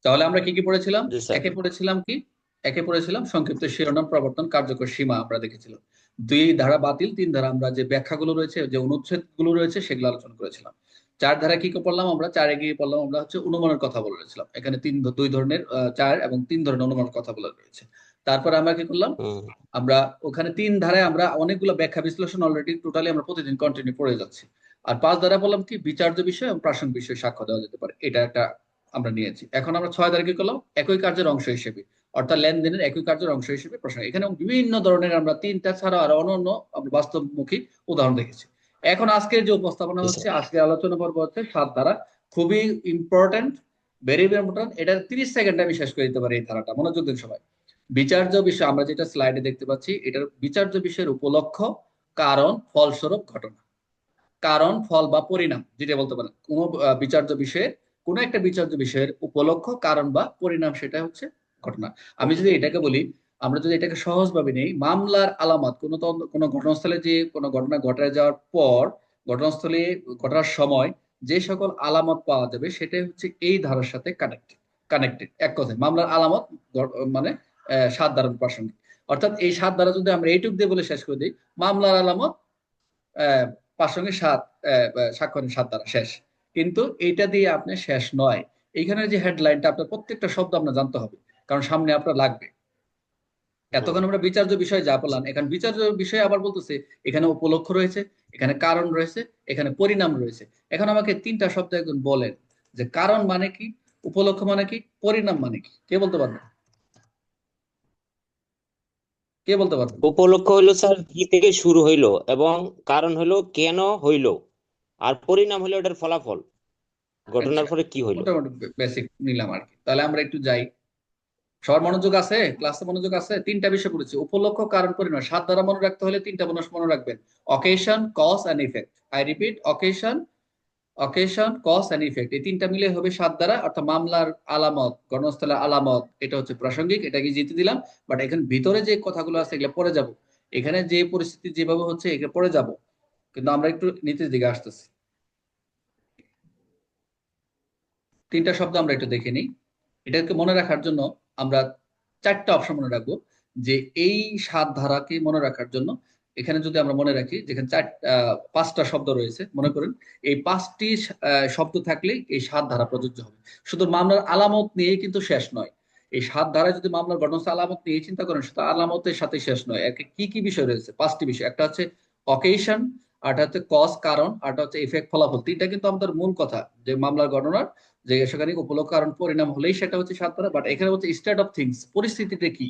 তাহলে আমরা কি কি পড়েছিলাম? জি স্যার। একে পড়েছিলাম সংক্ষিপ্ত শিরোনাম, প্রবর্তন, কার্যকর সীমা আমরা দেখেছিলাম। দুই ধারা বাতিল, তিন ধারা আমরা যে ব্যাখ্যাগুলো রয়েছে, যে অনুচ্ছেদ গুলো রয়েছে সেগুলো আলোচনা করেছিলাম। চার ধারা কি কি পড়লাম আমরা? চারে গিয়ে পড়লাম আমরা হচ্ছে অনুমানের কথা বলেছিলাম। এখানে দুই ধরনের চার এবং তিন ধরনের অনুমানের কথা বলা রয়েছে। তারপরে আমরা কি করলাম? হুম। আমরা ওখানে তিন ধারায় আমরা অনেকগুলো ব্যাখ্যা বিশ্লেষণ অলরেডি টোটালি আমরা প্রতিদিন কন্টিনিউ পড়ে যাচ্ছি। আর পাঁচ ধারা বললাম কি বিচার্য বিষয় এবং প্রাসঙ্গিক বিষয়ে সাক্ষ্য দেওয়া যেতে পারে, এটা একটা আমরা নিয়েছি। এখন আমরা ছয় ধারা কি করলাম? একই কার্যের অংশ হিসেবে, অর্থাৎ লেনদেনের একই কার্যের অংশ হিসেবে প্রশ্ন। এখানে বিভিন্ন ধরনের আমরা তিনটা ছাড়া আর অন্যান্য আমরা বাস্তবমুখী উদাহরণ দেখেছি। এখন আজকের যে উপস্থাপনা জি হচ্ছে, স্যার। আজকের আলোচনা পর্ব হচ্ছে সাত ধারা। খুবই ইম্পর্টেন্ট, ভেরি ইম্পর্টেন্ট। এটা 30 সেকেন্ডে আমি শেষ করে দিতে পারি এই ধারাটা, মনোযোগ দিন সবাই। বিচার্য বিষয় আমরা যেটা স্লাইডে দেখতে পাচ্ছি, এটার বিচার্য বিষয়ের উপলক্ষ, কারণ, ফলস্বরূপ, ঘটনা। কারণ, ফল বা পরিণাম যেটা বলতে পারেন কোন বিচার্য বিষয়ের, কোন একটা বিচার্য বিষয়ের উপলক্ষ, কারণ বা পরিণাম, সেটা হচ্ছে ঘটনা। আমি যদি এটাকে বলি, আমরা যদি এটাকে সহজভাবে নেই, মামলার আলামত, কোনো ঘটনাস্থলে যে কোনো ঘটনা ঘটে যাওয়ার পর, ঘটনাস্থলে ঘটার সময় যে সকল আলামত পাওয়া যাবে সেটাই হচ্ছে এই ধারার সাথে কানেক্টেড। এক কথায় মামলার আলামত মানে সাত ধারার প্রাসঙ্গিক। অর্থাৎ এই সাত ধারা যদি আমরা এইটুক দিয়ে বলে শেষ করে দিই, মামলার আলামত প্রাসঙ্গিক স্বাক্ষরের সাত ধারা শেষ। কিন্তু এইটা দিয়ে আপনি শেষ নয়। এইখানে যে হেডলাইনটা, আপনার প্রত্যেকটা শব্দ আপনার জানতে হবে, কারণ সামনে আপনার লাগবে। হুম। এতক্ষণ আমরা বিচার্য বিষয় যা বললাম, এখন বিচার্য বিষয় আবার বলতেছে এখানে উপলক্ষ রয়েছে, এখানে কারণ রয়েছে, এখানে পরিণাম রয়েছে। এখন আমাকে তিনটা শব্দ একজন বলেন যে কারণ মানে কি, উপলক্ষ মানে কি, পরিণাম মানে কি? কে বলতে পারবেন? কে বলতে পারবেন? উপলক্ষ হইলো স্যার কি থেকে শুরু হইলো, এবং কারণ হইলো কেন হইলো, আর পরিণাম হইলো এটার ফলাফল, ঘটনার আচ্ছা, পরে কি হইলো। মোটামুটি বেসিক নিলাম আর কি। তাহলে আমরা একটু যাই। সবার মনোযোগ আছে? ক্লাসে মনোযোগ আছে? তিনটা বিষয় পড়েছি, উপলক্ষ, কারণ, পরিণাম। সাত দ্বারা মনে রাখতে হলে তিনটা মানুষ মনে রাখবেন: occasion, cause and effect. I repeat, occasion, cause and effect. এই তিনটা মিলে হবে সাত দ্বারা, অর্থাৎ মামলার আলামত, ঘটনাস্থলের আলামত, এটা হচ্ছে প্রাসঙ্গিক, এটাকে জিতে দিলাম। বাট এখানে ভিতরে যে কথাগুলো আছে এগুলো পড়ে যাব। এখানে যে পরিস্থিতি যেভাবে হচ্ছে এগুলো পড়ে যাব, কিন্তু আমরা একটু নীতির দিকে আসতেছি। তিনটা শব্দ আমরা একটু দেখে নিই। এটাকে মনে রাখার জন্য আমরা চারটা অপশন মনে রাখবো। যে এই সাত ধারাকে মনে রাখার জন্য এখানে যদি আমরা মনে রাখি, যেখানে পাঁচটা শব্দ রয়েছে মনে করেন, এই পাঁচটি শব্দ থাকলেই এই সাত ধারা প্রযোজ্য হবে। শুধু মামলার আলামত নিয়ে কিন্তু শেষ নয়। এই সাত ধারায় যদি মামলার ঘটনাস্থল আলামত নিয়ে চিন্তা করেন, শুধু আলামতের সাথে শেষ নয়। এর কি কি বিষয় রয়েছে? পাঁচটি বিষয়। একটা হচ্ছে অকেশন, আরটা হচ্ছে কজ কারণ, আরটা হচ্ছে ইফেক্ট ফলাফল। তিনটা কিন্তু আমাদের মূল কথা, যে মামলার ঘটনার যে সেখানে উপলক্ষ কারণ পরিণাম হলেই সেটা হচ্ছে সাত ধারা। বাট এখানে হচ্ছে স্টেট অফ থিংস, পরিস্থিতিটা কি,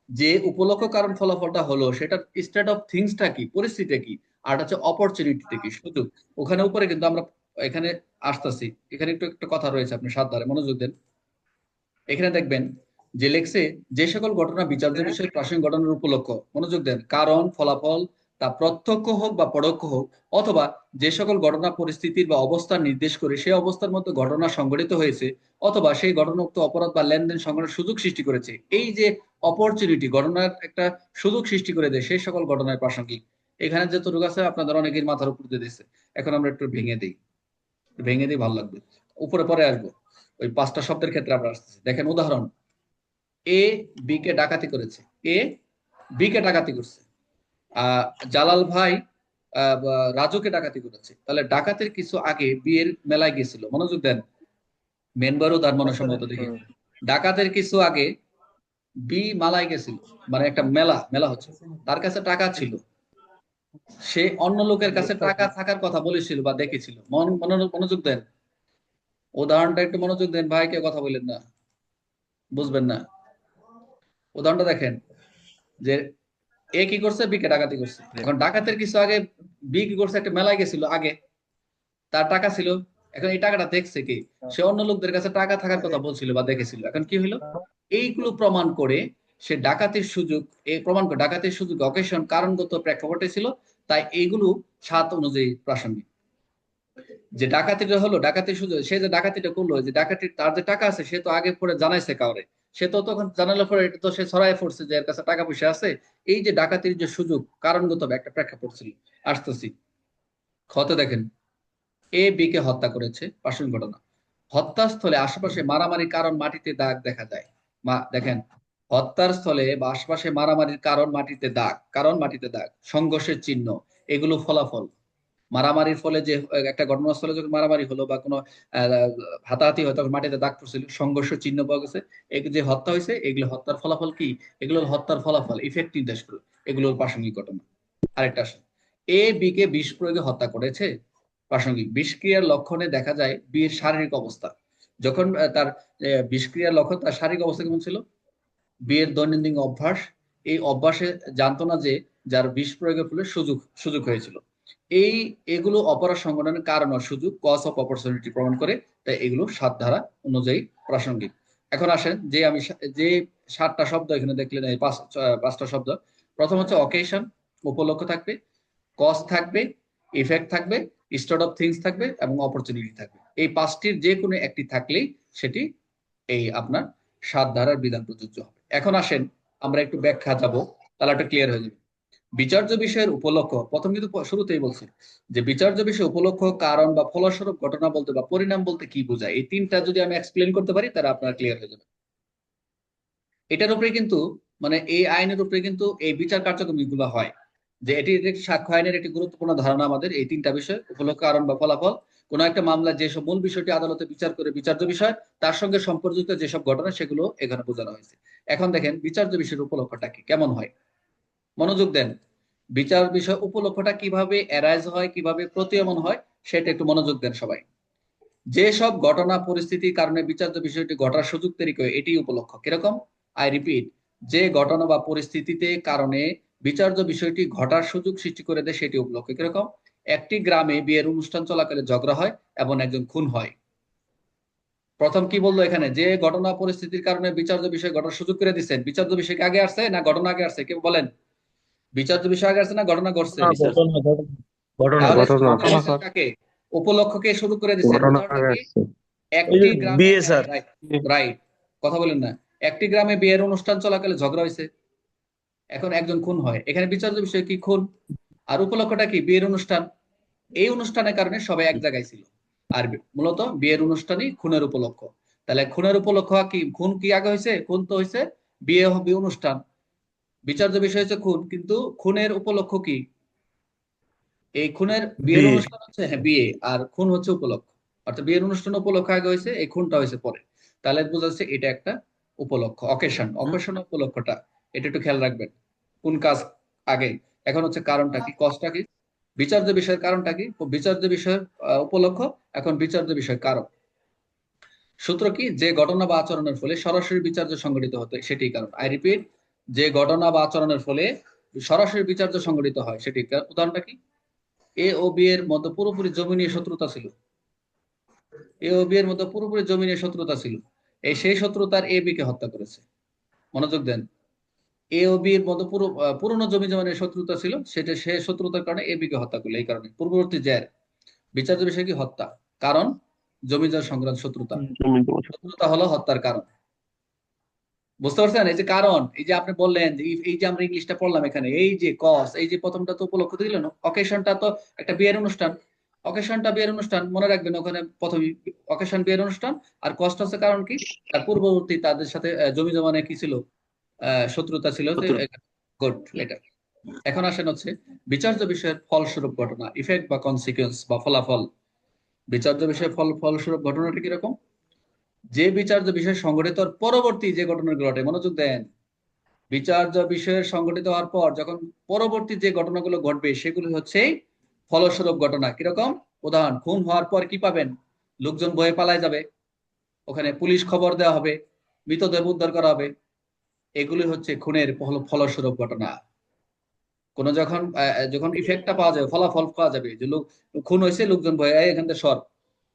যে উপলক্ষ কারণ ফলাফলটা হলো সেটার স্টেট অফ থিংসটা কি, পরিস্থিতিটা কি। আর হচ্ছে অপরচুনিটিটা কি, সুযোগ। ওখানে উপরে কিন্তু আমরা এখানে আসতেছি। এখানে একটু একটা কথা রয়েছে, আপনি সাত ধারে মনোযোগ দেন। এখানে দেখবেন যে লেখছে, যে সকল ঘটনা বিচার্য বিষয় প্রাসঙ্গিক ঘটনার উপলক্ষ, মনোযোগ দেন, কারণ, ফলাফল, তা প্রত্যক্ষ হোক বা পরোক্ষ হোক, অথবা যে সকল ঘটনা পরিস্থিতির বা অবস্থান নির্দেশ করে সেই অবস্থার মধ্যে ঘটনা সংঘটিত হয়েছে, অথবা সেই ঘটনাক্ত অপরাধ বা লেনদেন সংঘটনের সুযোগ সৃষ্টি করেছে। এই যে অপরচুনিটি, ঘটনার একটা সুযোগ সৃষ্টি করে দেয়, সেই সকল ঘটনায় প্রাসঙ্গিক। এখানে যে তরুগ আছে আপনাদের অনেকের মাথার উপর দিয়ে দিচ্ছে। এখন আমরা একটু ভেঙে দিই, ভালো লাগবে। উপরে পরে আসবো, ওই পাঁচটা শব্দের ক্ষেত্রে আমরা আসতেছি। দেখেন উদাহরণ: এ বি কে ডাকাতি করেছে। এ বি কে ডাকাতি করছে। আহ জালাল ভাই রাজুকে ডাকাতি করেছে। তাহলে ডাকাতের কিছু আগে বিয়ের মেলায় গেছিল, মনোযোগ দেন। মেনবারও তার মনে সম্ভবত দেখি, হুম। ডাকাতের কিছু আগে বি মালায় গেছিল, মানে একটা মেলা মেলা হচ্ছে। তার কাছে টাকা ছিল, সে অন্য লোকের কাছে টাকা থাকার কথা বলেছিল বা দেখেছিল। মনোযোগ দেন, উদাহরণটা একটু মনোযোগ দেন ভাই, কেউ কথা বললেন না, বুঝবেন না। উদাহরণটা দেখেন যে এ কি করছে, বি কে ডাকাতি করছে। এখন ডাকাতের কিছু আগে বি কি করছে, একটা মেলায় গেছিল আগে, তার টাকা ছিল। এখন এই টাকাটা দেখছে কি, সে অন্য লোকদের কাছে টাকা থাকার কথা বলছিল বা দেখেছিল। এখন কি হলো, এইগুলো প্রমাণ করে সে ডাকাতির সুযোগ, এই প্রমাণ করে ডাকাতির সুযোগ অকেশন কারণগত প্রেক্ষাপটে ছিল। তাই এইগুলো সাত অনুযায়ী প্রাসঙ্গিক। যে ডাকাতিটা হলো, ডাকাতির সুযোগ, সে যে ডাকাতিটা করলো, যে ডাকাতি, তার যে টাকা আছে সে তো আগে পরে জানাইছে কাউরে। সে তো তখন জানালে পরে এটা তো সে ছড়াই পড়ছে যে এর কাছে টাকা পয়সা আছে। এই যে ডাকাতির যে সুযোগ কারণগত একটা প্রেক্ষাপট ছিল। আসতেছি, খতে দেখেন, এ বি কে হত্যা করেছে, প্রাসঙ্গিক ঘটনা। হত্যাস্থলে আশেপাশে মারামারির কারণ মাটিতে দাগ দেখা যায়। দেখেন, হত্যার স্থলে বা আশেপাশে মারামারির কারণ মাটিতে দাগ, সংঘর্ষের চিহ্ন, এগুলো ফলাফল। মারামারির ফলে যে একটা ঘটনাস্থলে যখন মারামারি হলো বা কোনো হাতাহাতি হয় তখন মাটিতে দাগ পড়ছিল, সংঘর্ষ চিহ্ন পাওয়া গেছে, এই যে হত্যা হয়েছে এগুলো হত্যার ফলাফল কি? এগুলো হত্যার ফলাফল, ইফেক্ট নির্দেশ করে, এগুলোর প্রাসঙ্গিক ঘটনা। আরেকটা আসে, এ বি কে বিষ প্রয়োগে হত্যা করেছে। প্রাসঙ্গিক, বিষক্রিয়ার লক্ষণে দেখা যায় বিয়ের শারীরিক অবস্থা। যখন তার বিষক্রিয়ার লক্ষণ, তার শারীরিক অবস্থা কেমন ছিল? বিয়ের দৈনন্দিন অভ্যাস, এই অভ্যাসে জানতো না যে যার বিষ প্রয়োগের ফলে সুযোগ সুযোগ হয়েছিল। এই এগুলো অপরাধ সংগঠনের কারণ ও সুযোগ, কজ অফ অপরচুনিটি প্রমাণ করে। তাই এগুলো ৭ ধারা অনুযায়ী প্রাসঙ্গিক। এখন আসেন যে যে ৭টা শব্দ এখানে দেখলেন, এই ৫টা শব্দ। প্রথম হচ্ছে অকেশন, উপলক্ষ থাকবে, কজ থাকবে, ইফেক্ট থাকবে, স্টার্ট অফ থিংস থাকবে এবং অপরচুনিটি থাকবে। এই ৫টির যে কোনো একটি থাকলেই সেটি এই আপনার ৭ ধারার বিধান প্রযোজ্য হবে। এখন আসেন আমরা একটু ব্যাখ্যা যাব, তাহলে একটা ক্লিয়ার হয়ে যাবে। বিচার্য বিষয়ের উপলক্ষ, প্রথম কিন্তু শুরুতেই বলছি যে বিচার্য বিষয় উপলক্ষ, কারণ বা ফলস্বরূপ ঘটনা বলতে বা পরিণাম বলতে কি বোঝায়, এই তিনটা যদি আমি এক্সপ্লেন করতে পারি তাহলে আপনার ক্লিয়ার হয়ে যাবে। এটার উপরে কিন্তু মানে এই আইনের উপরে কিন্তু এই বিচার কার্যক্রম গুলো হয়, যে এটি একটি সাক্ষ্য আইনের একটি গুরুত্বপূর্ণ ধারণা আমাদের এই তিনটা বিষয়, উপলক্ষ, কারণ বা ফলাফল। কোন একটা মামলা যেসব মূল বিষয়টি আদালতে বিচার করে বিচার্য বিষয়, তার সঙ্গে সম্পর্কিত যেসব ঘটনা সেগুলো এখানে বোঝানো হয়েছে। এখন দেখেন বিচার্য বিষয়ের উপলক্ষটা কি, কেমন হয়, মনোযোগ দেন। বিচার বিষয় উপলক্ষটা কিভাবে অ্যারাইজ হয়, কিভাবে প্রতীয়মান হয়, সেটা একটু মনোযোগ দেন সবাই। যেসব ঘটনা পরিস্থিতির কারণে বিচার্য বিষয়টি ঘটার সুযোগ তৈরি করে এটি উপলক্ষ। কিরকম? আই রিপিট, যে ঘটনা বা পরিস্থিতিতে কারণে বিচার্য বিষয়টি ঘটার সুযোগ সৃষ্টি করে দেয় সেটি উপলক্ষ। কিরকম? একটি গ্রামে বিয়ের অনুষ্ঠান চলাকালে ঝগড়া হয় এবং একজন খুন হয়। প্রথম কি বললো এখানে? যে ঘটনা পরিস্থিতির কারণে বিচার্য বিষয় ঘটার সুযোগ করে দিচ্ছেন, বিচার্য বিষয় কি আগে আসছে না ঘটনা আগে আসছে, কেউ বলেন? বিচার্য বিষয় আগে আসছে না ঘটনা ঘটছে? ঘটনা ঘটনা ঘটনা তাহলে ঘটনা সুযোগ করে দিচ্ছেন কাকে? উপলক্ষকে শুরু করে দিচ্ছেন। ঘটনা উদাহরণটা কি? আসছে। এই একটি যে গ্রামে, বিয়ে স্যার, রাইট রাইট, কথা বলেন না। একটি গ্রামে বিয়ের অনুষ্ঠান চলাকালে ঝগড়া হয়েছে, এখন একজন খুন হয়, এখানে বিচার্য বিষয় কি? খুন। আর উপলক্ষটা কি? বিয়ের অনুষ্ঠান। এই অনুষ্ঠানের কারণে সবাই এক জায়গায় ছিল। আর মূলত বিয়ের অনুষ্ঠানই খুনের উপলক্ষ। তাহলে খুনের উপলক্ষ কি? খুন কি আগে হয়েছে? খুন তো হয়েছে বিয়ে হবে অনুষ্ঠান। বিচার্য বিষয় হচ্ছে খুন, কিন্তু খুনের উপলক্ষ কি? এই খুনের বিয়ের বিয়ে। অনুষ্ঠান হচ্ছে, হ্যাঁ, বিয়ে, আর খুন হচ্ছে উপলক্ষ। অর্থাৎ বিয়ের অনুষ্ঠান উপলক্ষ আগে হয়েছে, এই খুনটা হয়েছে পরে। তাহলে বোঝা যাচ্ছে এটা একটা উপলক্ষ, অকেশন। অকেশন উপলক্ষটা এটা একটু খেয়াল রাখবেন, কোন কাজ আগে। এখন হচ্ছে কারণটা কি, কজটা কি, বিচার্য বিষয়ের কারণটা কি, বিচার্য বিষয়ের উপলক্ষ, এখন বিচার্য বিষয়ের কারণ। সূত্র কি? যে ঘটনা বা আচরণের ফলে সরাসরি বিচার্য সংঘটিত হতে সেটি কারণ। আই রিপিট, যে ঘটনা বা আচরণের ফলে সরাসরি বিচার্য সংঘটিত হয় সেটি কারণ। উদাহরণটা কি? এ ও বি এর মধ্যে পুরোপুরি জমি নিয়ে শত্রুতা ছিল। এ ও বি এর মধ্যে পুরোপুরি জমি নিয়ে শত্রুতা ছিল। এই সেই শত্রুতার এ বি কে হত্যা করেছে। মনোযোগ দেন। এ ও বি এর মধ্যে পুরনো জমি জমা নিয়ে শত্রুতা ছিল, সেটা সে শত্রুতার কারণে এ বি কে হত্যা করলো। এই কারণে পূর্ববর্তী জের, বিচার্য বিষয় কি? হত্যা। কারণ জমি জমা সংক্রান্ত শত্রুতা। জমি জমা। শত্রুতা হলো হত্যার কারণ। বুঝতে পারছেন? এই যে কারণ, এই যে আপনি বললেন যে এই যে আমরা ইংলিশটা পড়লাম এখানে, এই যে কজ, এই যে প্রথমটা তো উপলক্ষ দিলেন, অকেশনটা তো একটা বিয়ের অনুষ্ঠান। অকেশনটা বিয়ের অনুষ্ঠান, মনে রাখবেন ওখানে প্রথমে অকেশন বিয়ের অনুষ্ঠান, আর কজটা হচ্ছে কারণ কি? তার পূর্ববর্তী তাদের সাথে জমি জমা নিয়ে কি ছিল? শত্রুতা ছিল। গুড, এটা। এখন আসেন হচ্ছে বিচার্য বিষয়ের ফলস্বরূপ ঘটনা, ইফেক্ট বা কনসিকুয়েন্স বা ফলাফল। বিচার্য বিষয়ের ফলস্বরূপ ঘটনাটা কিরকম? যে বিচার্য বিষয় সংঘটিত হওয়ার পরবর্তী যে ঘটনাগুলো ঘটে, মনোযোগ দেন। বিচার্য বিষয়ের সংঘটিত হওয়ার পর যখন পরবর্তী যে ঘটনাগুলো ঘটবে সেগুলো হচ্ছে ফলস্বরূপ ঘটনা। কিরকম? উদাহরণ, খুন হওয়ার পর কি পাবেন? লোকজন ভয়ে পালায় যাবে, ওখানে পুলিশ খবর দেওয়া হবে, মৃতদেহ উদ্ধার করা হবে। এগুলি হচ্ছে খুনের ফলস্বরূপ ঘটনা। কোন যখন যখন ইফেক্টটা পাওয়া যাবে, ফলাফল পাওয়া যাবে যে লোক খুন হয়েছে, লোকজন ভয়ে এখান থেকে সর,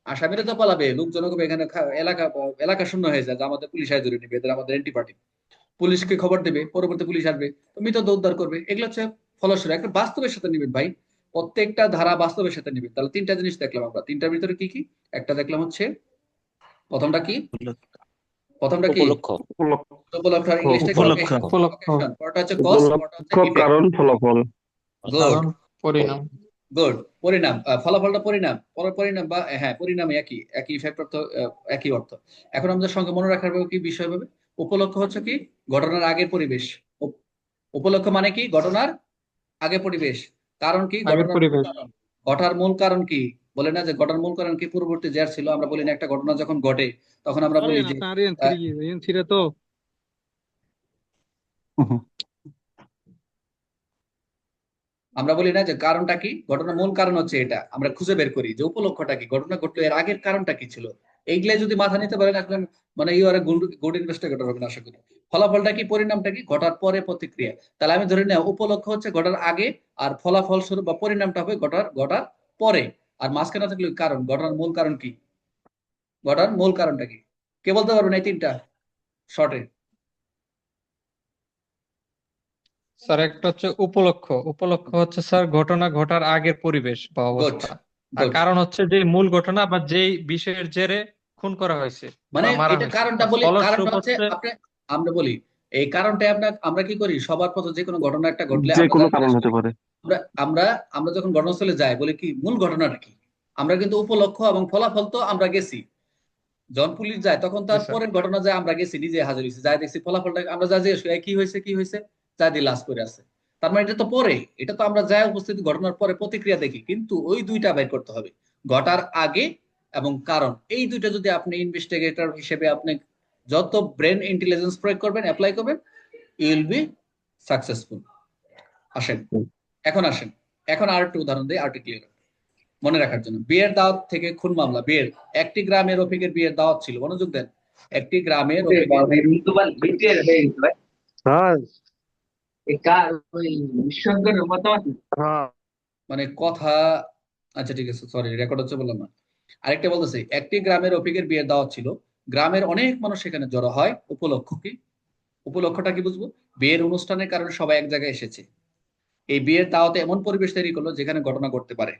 আসামিরা তো পালাবে, লোকজন এখানে এলাকা এলাকা শূন্য হয়ে যায় যে আমাদের পুলিশ আয় ধরে নিবে, এদের আমাদের এন্টি পার্টি। পুলিশকে খবর দেবে, পরবর্তী পুলিশ আসবে, তো মৃতদেহ উদ্ধার করবে। এগুলো হচ্ছে ফলস্বরূপ। একটা বাস্তবের সাথে নিবেন ভাই, প্রত্যেকটা ধারা বাস্তবের সাথে নিবেন। তাহলে তিনটা জিনিস দেখলাম আমরা, তিনটার ভিতরে কি কি? একটা দেখলাম হচ্ছে, প্রথমটা কি? প্রথমটা কি? উপলক্ষ। উপলক্ষ। আর ইংলিশটা কি? উপলক্ষ। অকেশন। উপলক্ষ, অকেশন, পরটা হচ্ছে কজ, পরটা হচ্ছে উপলক্ষ, ইফেক্ট। কারণ, ফলাফল। গুড। কারণ, পরিণাম। গুড। পরিণাম, ফলাফলটা পরিণাম, পরিণাম বা হ্যাঁ পরিণাম একই, একই ইফেক্ট অর্থ, একই অর্থ। এখন আমাদের সঙ্গে মনে রাখার কি বিষয় হবে, উপলক্ষ হচ্ছে কি ঘটনার আগের পরিবেশ। উপ- উপলক্ষ মানে কি ঘটনার আগে পরিবেশ। কারণ কি আগের ঘটনার মূল পরিবেশ। কারণ। ঘটার মূল কারণ কি, বলে না যে ঘটার মূল কারণ কি পূর্ববর্তী জের ছিল। আমরা বলি না একটা ঘটনা যখন ঘটে তখন আমরা বলি আরিয়ান যে আপনি আরিয়ান আহ, থ্রি, আরিয়ান থ্রি তো আমরা বলি না যে কারণটা কি, ঘটনার মূল কারণ হচ্ছে এটা, আমরা খুঁজে বের করি যে উপলক্ষটা কি, ঘটনা ঘটলো এর আগের কারণটা কি ছিল। এইগুলাই যদি মাথা নিতে পারেন আসলে মানে you are good good investigator হবেন আশা করি। ফলাফলটা কি, পরিণামটা কি, ঘটার পরে প্রতিক্রিয়া। তাহলে আমি ধরে নেই উপলক্ষ হচ্ছে ঘটার আগে, আর ফলাফল স্বরূপ বা পরিণামটা হবে ঘটার ঘটার পরে। আর মাঝখানে থাকলে কারণ, ঘটনার মূল কারণ কি, ঘটার মূল কারণটা কি, কে বলতে পারবেন এই তিনটা শর্টে? স্যার একটা হচ্ছে উপলক্ষ। উপলক্ষ হচ্ছে স্যার ঘটনা ঘটার আগের পরিবেশ বা গুড, অবস্থা। আর গুড। কারণ হচ্ছে যে মূল ঘটনা বা যেই বিষয়ের জেরে খুন করা হয়েছে মানে বা মারা এটা হয়েছে। কারণটা আর বলি, কারণটা ফলস্বরূপ হচ্ছে হচ্ছে আপনি, আমরা বলি এই কারণটা আপনার, আমরা কি করি সবার প্রথম যে কোনো ঘটনা একটা ঘটলে যে আমরা যা কোনো কারণ জিজ্ঞেস হতে করি, পারে। আমরা আমরা আমরা যখন ঘটনাস্থলে যাই বলি কি মূল ঘটনাটা কি। আমরা কিন্তু উপলক্ষ এবং ফলাফল তো আমরা গেছি, যখন পুলিশ যায় তখন জি তার স্যার। পরের ঘটনা যায় আমরা গেছি, নিজে হাজির হয়েছি, যাই দেখছি ফলাফলটা আমরা যা জিজ্ঞেস করি কি হয়েছে কি হয়েছে, যা দিয়ে লাশ করে আছে। তার মানে এটা তো পরে, এটা তো আমরা যাই উপস্থিতি ঘটনার পরে প্রতিক্রিয়া দেখি, কিন্তু ওই দুইটা বের করতে হবে, ঘটার আগে এবং কারণ। এই দুইটা যদি আপনি ইনভেস্টিগেটর হিসেবে আপনি যত ব্রেন ইন্টেলিজেন্স প্রয়োগ করবেন, অ্যাপ্লাই করবেন, ইউ উইল বি সাকসেসফুল। আসেন, এখন আসেন, এখন আর একটু উদাহরণ দিই, আর একটু ক্লিয়ার মনে রাখার জন্য। বিয়ের দাওয়াত থেকে খুন মামলা। বিয়ের, একটি গ্রামে রফিকের বিয়ের দাওয়াত ছিল, মনোযোগ দেন। একটি গ্রামে রফিকের হ্যাঁ। হ্যাঁ। মানে কথা, আচ্ছা ঠিক আছে সরি রেকর্ড হচ্ছে বললাম না। আরেকটা বলতেছি, একটি গ্রামে রফিকের বিয়ের দাওয়াত ছিল, গ্রামের অনেক মানুষ সেখানে জড়ো হয়। উপলক্ষ কি, উপলক্ষটা কি বুঝবো, বিয়ের অনুষ্ঠানের কারণে সবাই এক জায়গায় এসেছে। এই বিয়ের দাওয়াতে এমন পরিবেশ তৈরি করলো যেখানে ঘটনা ঘটতে পারে।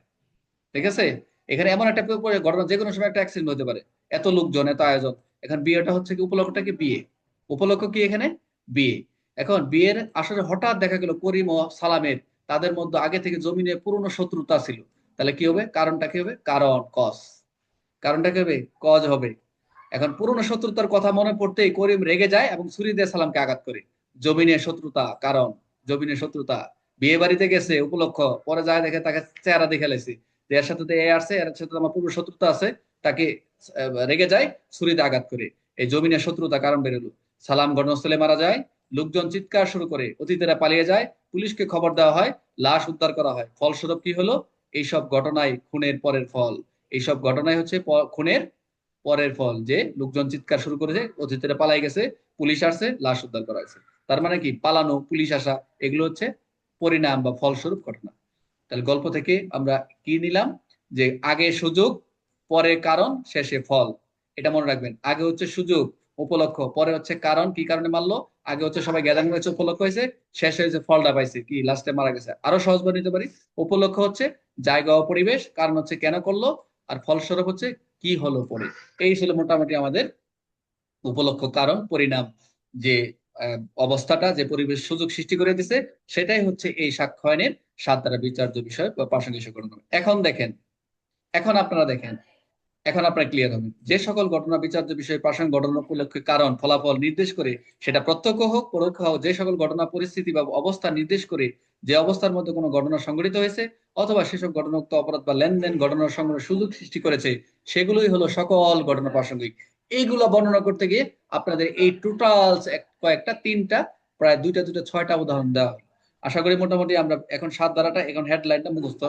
ঠিক আছে, এখানে এমন একটা ঘটনা যে কোনো সময় একটা অ্যাক্সিডেন্ট হতে পারে, এত লোকজন এত আয়োজন। এখন বিয়েটা হচ্ছে কি, উপলক্ষটা কি বিয়ে, উপলক্ষ কি এখানে বিয়ে। এখন বিয়ের আসলে হঠাৎ দেখা গেল করিম ও সালামের, তাদের মধ্যে আগে থেকে জমিনে পুরনো শত্রুতা ছিল। তাহলে কি হবে, কারণটা কি হবে, কারণ কজ, কারণটা কি হবে, কজ হবে। এখন পুরনো শত্রুতার কথা মনে পড়তেই করিম রেগে যায় এবং ছুরি দিয়ে সালামকে আঘাত করে। জমিনের শত্রুতা কারণ, জমিনের শত্রুতা। বিয়ে বাড়িতে গেছে উপলক্ষ, পরে যায় দেখে তাকে চেহারা দেখে লেছি যে এর সাথে তো এ আসছে, এর সাথে তো আমার পূর্ব শত্রুতা আছে, তাকে রেগে যায়, ছুরিতে আঘাত করে। এই জমিনের শত্রুতা কারণ বেরোলো। সালাম ঘটনাস্থলে মারা যায়, লোকজন চিৎকার শুরু করে, অতিথিরা পালিয়ে যায়, পুলিশকে খবর দেওয়া হয়, লাশ উদ্ধার করা হয়। ফলস্বরূপ কি হলো, এইসব ঘটনায় খুনের পরের ফল। এইসব ঘটনায় হচ্ছে খুনের পরের ফল, যে লোকজন চিৎকার শুরু করেছে, অতিথিরা পালাই গেছে, পুলিশ আসছে, লাশ উদ্ধার করা হয়েছে। তার মানে কি, পালানো, পুলিশ আসা, এগুলো হচ্ছে পরিণাম বা ফলস্বরূপ ঘটনা। তাহলে গল্প থেকে আমরা কি নিলাম, যে আগে সুযোগ, পরে কারণ, শেষে ফল। এটা মনে রাখবেন, আগে হচ্ছে সুযোগ উপলক্ষ, পরে হচ্ছে কারণ কি কারণে মারলো, আগে হচ্ছে সবাই গ্যাদারিং হয়েছে উপলক্ষ হয়েছে, শেষে হয়েছে ফলটা পাইছে কি লাস্টে মারা গেছে। আরো সহজ করে নিতে পারি, উপলক্ষ হচ্ছে জায়গা ও পরিবেশ, কারণ হচ্ছে কেন করলো, আর ফলস্বরূপ হচ্ছে কি হলো পরে। এই ছিল মোটামুটি আমাদের উপলক্ষ, কারণ, পরিণাম, যে অবস্থাটা, যে পরিবেশ সুযোগ সৃষ্টি করে দিছে, সেটাই হচ্ছে এই সাক্ষ্য আইনের সাত দ্বারা বিচার্য বিষয় বা প্রাসঙ্গিক ঘটনা। এখন দেখেন, এখন আপনারা দেখেন, এখন আপনার ক্লিয়ার হবে, যে সকল ঘটনা বিচার্য বিষয় প্রাসঙ্গিক ঘটনা উপলক্ষে কারণ ফলাফল নির্দেশ করে, সেটা প্রত্যক্ষ হোক পরোক্ষ হোক, যে সকল ঘটনা পরিস্থিতি বা অবস্থা নির্দেশ করে, যে অবস্থার মধ্যে কোনো ঘটনা সংঘটিত হয়েছে, অথবা সেসব ঘটনাক্ত অপরাধ বা লেনদেন ঘটনার সংগ্রহ সুযোগ সৃষ্টি করেছে, সেগুলোই হলো সকল ঘটনা প্রাসঙ্গিক। এইগুলো বর্ণনা করতে গিয়ে আপনাদের এই টোটাল কয়েকটা, তিনটা, প্রায় দুইটা দুইটা ছয়টা উদাহরণ দেওয়া হয়। আশা করি মোটামুটি আমরা এখন সাত ধারাটা, এখন হেডলাইনটা মুখস্থ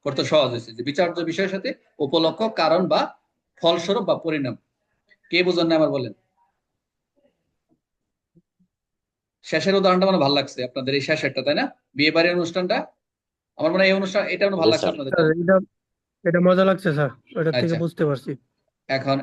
করতে সহজ হয়েছে, যে বিচার্য বিষয়ের সাথে উপলক্ষ, কারণ বা ফলস্বরূপ বা পরিণাম। কে বুঝেন না আমার বলেন। শেষের উদাহরণটা মানে ভালো লাগছে আপনাদের, এই শেষেরটা তাই না, বিয়ে বাড়ির অনুষ্ঠানটা, আমার মনে হয় এই অনুষ্ঠান এটা মানে জি ভালো লাগছে স্যার। আপনাদের, স্যার তাই না? এটা এটা মজা লাগছে স্যার, ওটা থেকে আচ্ছা, বুঝতে পারছি। এখন